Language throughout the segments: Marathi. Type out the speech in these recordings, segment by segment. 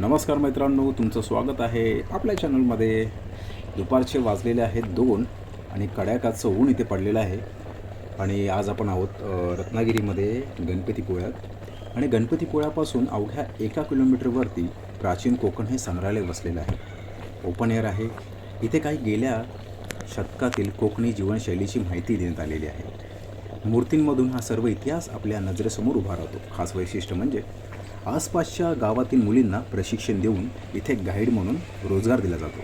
नमस्कार मित्रांनो, तुमचं स्वागत आहे आपल्या चॅनलमध्ये. दुपारचे वाजलेले आहेत 2 आणि कड्याकाचं ऊन इथे पडलेलं आहे. आणि आज आपण आहोत रत्नागिरीमध्ये गणपतीपुळ्यात. आणि गणपतीपुळ्यापासून अवघ्या 1 किलोमीटरवरती प्राचीन कोकण हे संग्रहालय वसलेलं आहे. ओपन एअर आहे. इथे काही गेल्या शतकातील कोकणी जीवनशैलीची माहिती देण्यात आलेली आहे. मूर्तींमधून हा सर्व इतिहास आपल्या नजरेसमोर उभा राहतो. खास वैशिष्ट्य म्हणजे आसपासच्या गावातील मुलींना प्रशिक्षण देऊन इथे गाईड म्हणून रोजगार दिला जातो.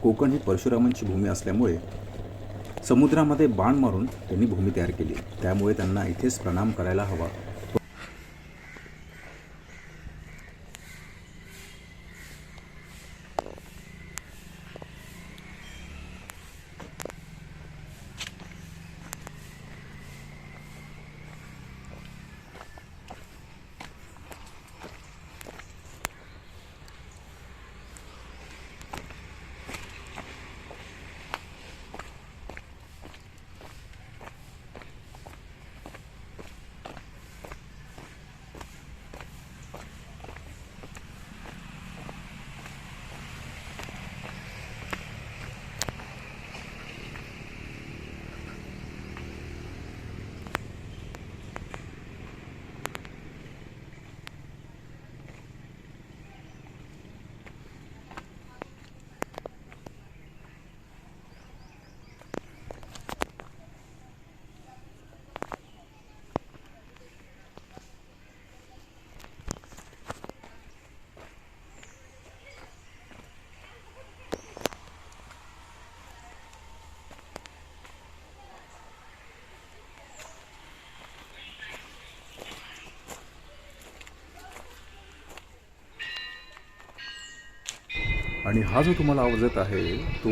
कोकण ही परशुरामांची भूमी असल्यामुळे समुद्रामध्ये बाण मारून त्यांनी भूमी तयार केली. त्यामुळे त्यांना इथेच प्रणाम करायला हवा. आणि हा जो तुम्हाला आवाज येत आहे तो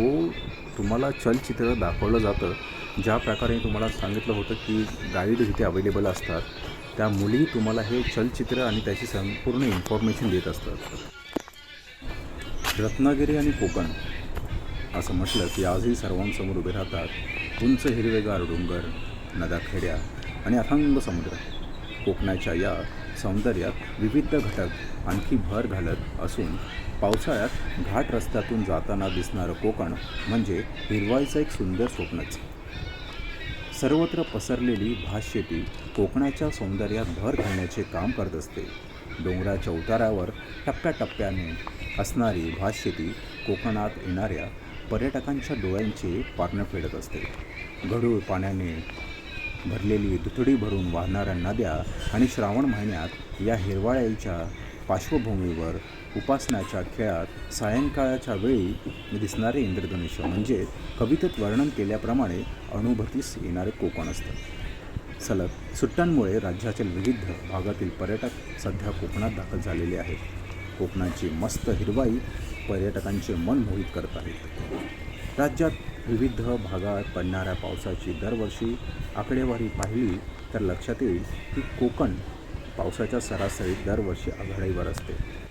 तुम्हाला चलचित्र दाखवलं जातं. ज्या प्रकारे तुम्हाला सांगितलं होतं की गाईड इथे अवेलेबल असतात, त्या मुली तुम्हाला हे चलचित्र आणि त्याची संपूर्ण इन्फॉर्मेशन देत असतात. रत्नागिरी आणि कोकण असं म्हटलं की आजही सर्वांसमोर उभे राहतात उंच हिरवेगार डोंगर, नद्याखेड्या आणि अथांग समुद्र. कोकणाच्या या सौंदर्यात विविध घटक आणखी भर घालत असून पावसाळ्यात घाट रस्त्यातून जाताना दिसणारं कोकण म्हणजे हिरवाईचं एक सुंदर स्वप्नच. सर्वत्र पसरलेली भातशेती कोकणाच्या सौंदर्यात भर घालण्याचे काम करत असते. डोंगराच्या उतारावर टप्प्याटप्प्याने असणारी भातशेती कोकणात येणाऱ्या पर्यटकांच्या डोळ्यांचे पारणं फेडत असते. गढूळ पाण्याने भरलेली दुथडी भरून वाहणाऱ्या नद्या आणि श्रावण महिन्यात या हिरवाळ्याच्या पार्श्वभूमीवर उपासनाच्या खेळात सायंकाळच्या वेळी दिसणारे इंद्रधनुष्य म्हणजे कवितेत वर्णन केल्याप्रमाणे अनुभूतीस येणारे कोकण असतं. सलग सुट्ट्यांमुळे राज्यातील विविध भागातील पर्यटक सध्या कोकणात दाखल झालेले आहेत. कोकणाची मस्त हिरवाई पर्यटकांचे मन मोहित करत आहेत. राज्यात विविध भागात पडणाऱ्या पावसाची दरवर्षी आकडेवारी पाहिली तर लक्षात येईल की कोकण पावसाच्या सरासरीत दरवर्षी आघाडीवर असते.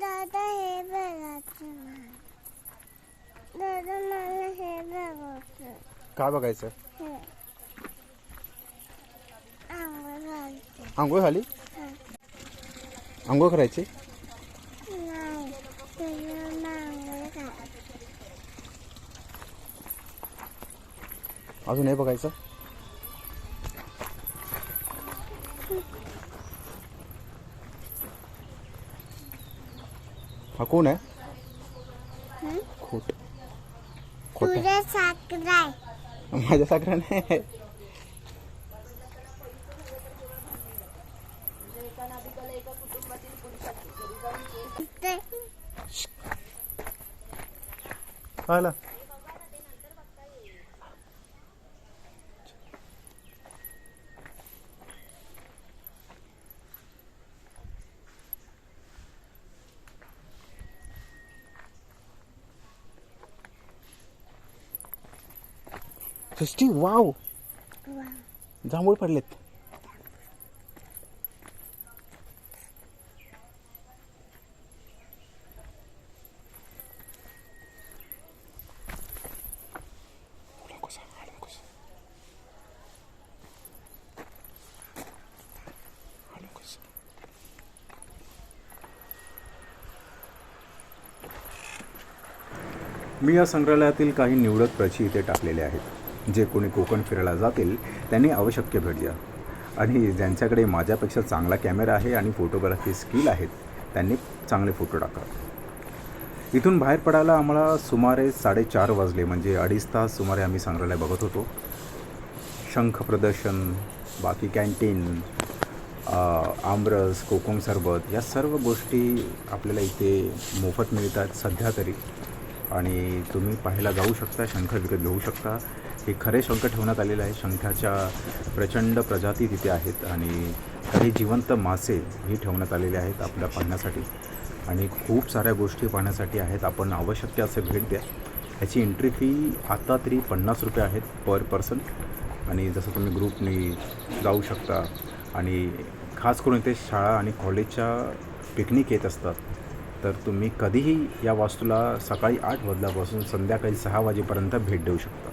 दादा हे बघायचं. दादा मला हे बघायचं. काय बघायचं? हे आंघोळ घालते. आंघोळ झाली? आंघोळ करायची? नाही, तुला आंघोळ घाल. अजून हे बघायचं? हा कोण आहे? खोट खोट तुझ्या साखर आहे. माझ्या साखर नाही. आला सृष्टी वाव, वा जांभूळ पडलेत. मी या संग्रहालयातील काही निवडक प्रची इथे टाकलेल्या आहेत. जे कोणी कोकण फिरायला जातील त्यांनी आवश्यक भेट द्या. आणि ज्यांच्याकडे माझ्यापेक्षा चांगला कॅमेरा आहे आणि फोटोग्राफी स्किल आहेत त्यांनी चांगले फोटो टाका. इथून बाहेर पडायला आम्हाला सुमारे 4:30 वाजले. म्हणजे 2.5 तास सुमारे आम्ही संग्रहालय बघत होतो. शंख प्रदर्शन, बाकी कॅन्टीन, आमरस, कोकम सरबत या सर्व गोष्टी आपल्याला इथे मोफत मिळतात सध्या तरी. आणि तुम्ही पाहायला जाऊ शकता, शंख विकत घेऊ शकता. हे खरे शंख ठेवण्यात आलेले आहे. शंखाच्या प्रचंड प्रजाती तिथे आहेत आणि काही जिवंत मासे ही ठेवण्यात आलेले आहेत आपल्या पाहण्यासाठी. आणि खूप साऱ्या गोष्टी पाहण्यासाठी आहेत. आपण आवश्यक असे भेट द्या. ह्याची एंट्री फी आता तरी 50 रुपये आहेत पर पर्सन. आणि जसं तुम्ही ग्रुपनी जाऊ शकता. आणि खास करून इथे शाळा आणि कॉलेजच्या पिकनिक येत असतात. तर तुम्ही कधीही या वास्तूला सकाळी 8 वाजल्यापासून संध्याकाळी 6 वाजेपर्यंत भेट देऊ शकता.